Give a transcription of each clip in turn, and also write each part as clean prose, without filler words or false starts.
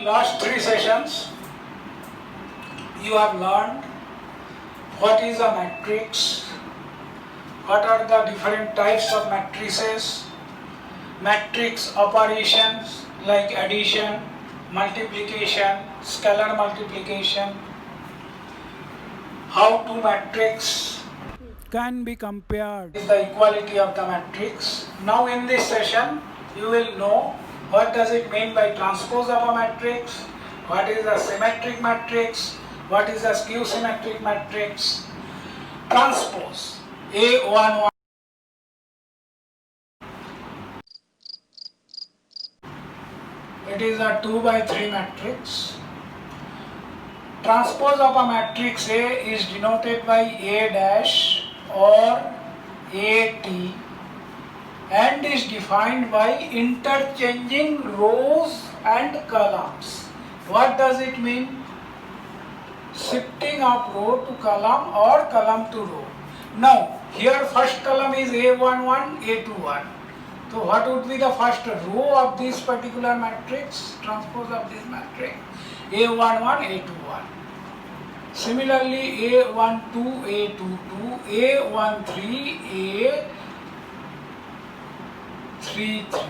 last 3 sessions, you have learned what is a matrix, what are the different types of matrices, matrix operations like addition, multiplication, scalar multiplication, how two matrices can be compared with the equality of the matrix. Now in this session, you will know what does it mean by transpose of a matrix, what is a symmetric matrix, what is a skew symmetric matrix. Transpose A11, it is a 2 by 3 matrix. Transpose of a matrix A is denoted by A dash or AT and is defined by interchanging rows and columns. What does it mean? Shifting of row to column or column to row. Now here first column is A11, A21. So what would be the first row of this particular matrix? Transpose of this matrix A11, A21. Similarly A12, A22, A13, A33.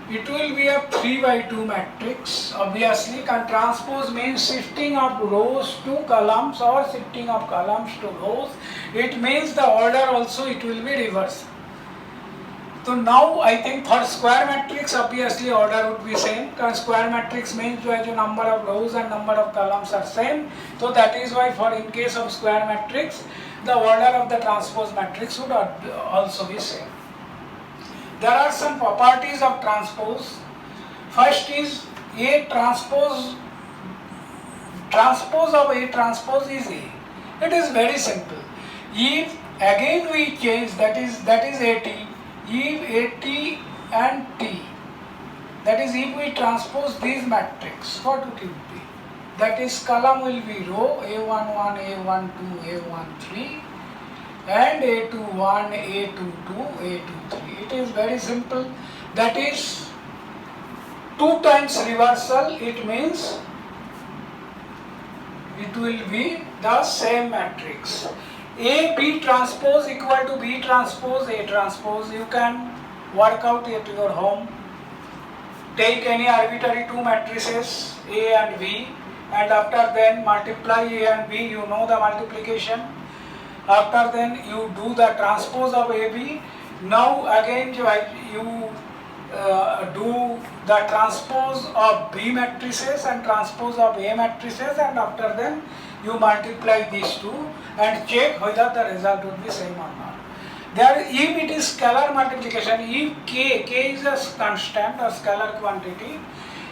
It will be a 3 by 2 matrix. Obviously, transpose means shifting of rows to columns or shifting of columns to rows. It means the order also it will be reversed. So now I think for square matrix obviously order would be same, because square matrix means the number of rows and number of columns are same. So that is why for in case of square matrix the order of the transpose matrix would also be same. There are some properties of transpose. First is A transpose of A transpose is A. It is very simple. If again we change, that is AT, if AT and T, that is if we transpose these matrix, what it will be? That is column will be row A11, A12, A13 and A21, A22, A23. It is very simple. That is 2 times reversal. It means it will be the same matrix. A B transpose equal to B transpose A transpose. You can work out at your home. Take any arbitrary 2 matrices A and B, and after then multiply A and B. You know the multiplication. After then you do the transpose of AB. Now again you do the transpose of B matrices and transpose of A matrices, and after then you multiply these two and check whether the result would be same or not. There, if it is scalar multiplication, if K is a constant or scalar quantity,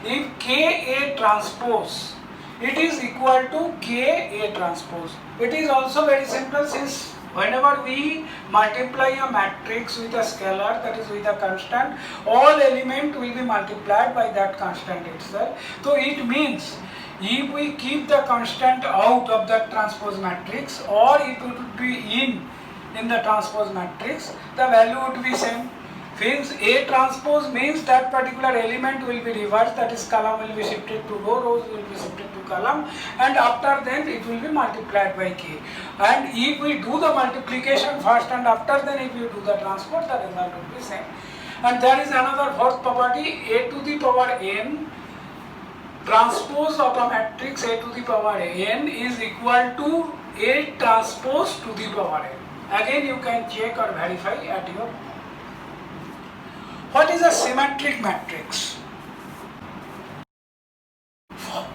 if Ka transpose, it is equal to Ka transpose. It is also very simple, since whenever we multiply a matrix with a scalar, that is with a constant, all element will be multiplied by that constant itself. So it means if we keep the constant out of that transpose matrix, or it would be in the transpose matrix, the value would be same. Since A transpose means that particular element will be reversed, that is column will be shifted to row, rows will be shifted to column, and after then it will be multiplied by K. And if we do the multiplication first and after then if you do the transpose, the result will be same. And there is another fourth property, A to the power n. Transpose of a matrix A to the power n is equal to A transpose to the power n. Again you can check or verify at your home. What is a symmetric matrix?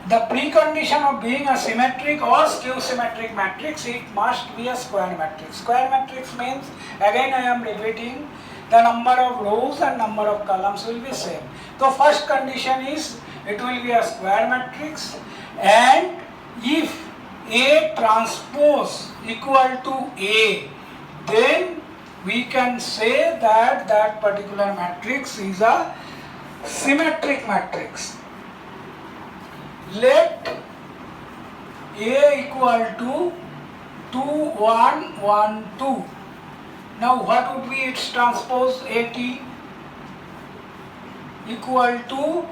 The precondition of being a symmetric or skew symmetric matrix, it must be a square matrix. Square matrix means, again I am repeating, the number of rows and number of columns will be same. So first condition is it will be a square matrix, and if A transpose equal to A, then we can say that that particular matrix is a symmetric matrix. Let A equal to 2, 1, 1, 2. Now what would be its transpose AT? equal to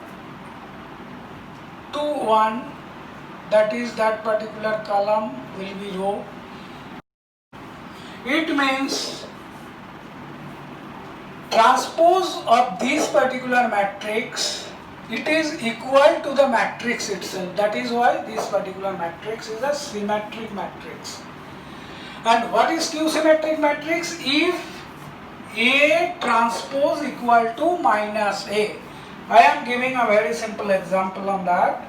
2 1, that is that particular column will be row. It means transpose of this particular matrix, it is equal to the matrix itself. That is why this particular matrix is a symmetric matrix. And what is skew symmetric matrix? If A transpose equal to minus A. I am giving a very simple example on that.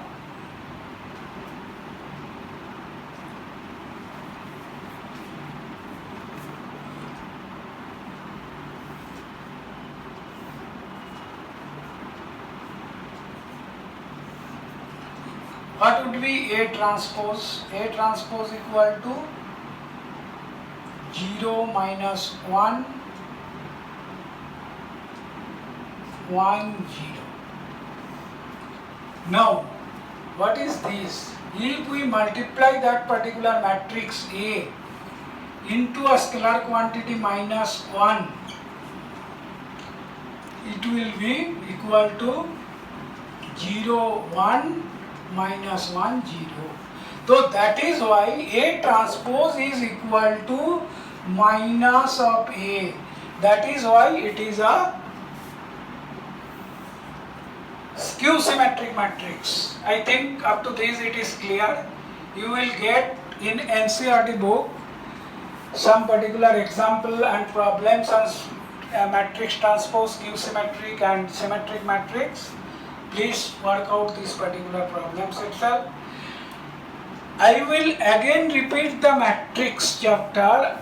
What would be A transpose? A transpose equal to 0 minus 1, 1 0. Now what is this? If we multiply that particular matrix A into a scalar quantity minus 1, it will be equal to 0 1 minus 1 0. So that is why A transpose is equal to minus of A. That is why it is a skew symmetric matrix. I think up to this it is clear. You will get in NCERT book some particular example and problems on matrix transpose, skew symmetric and symmetric matrix. Please work out these particular problems itself. I will again repeat the matrix chapter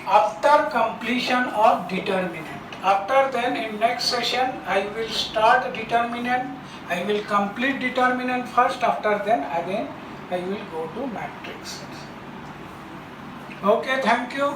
after completion of determinant. After then, in next session I will start determinant. I will complete determinant first. After then again I will go to matrix. Okay, thank you.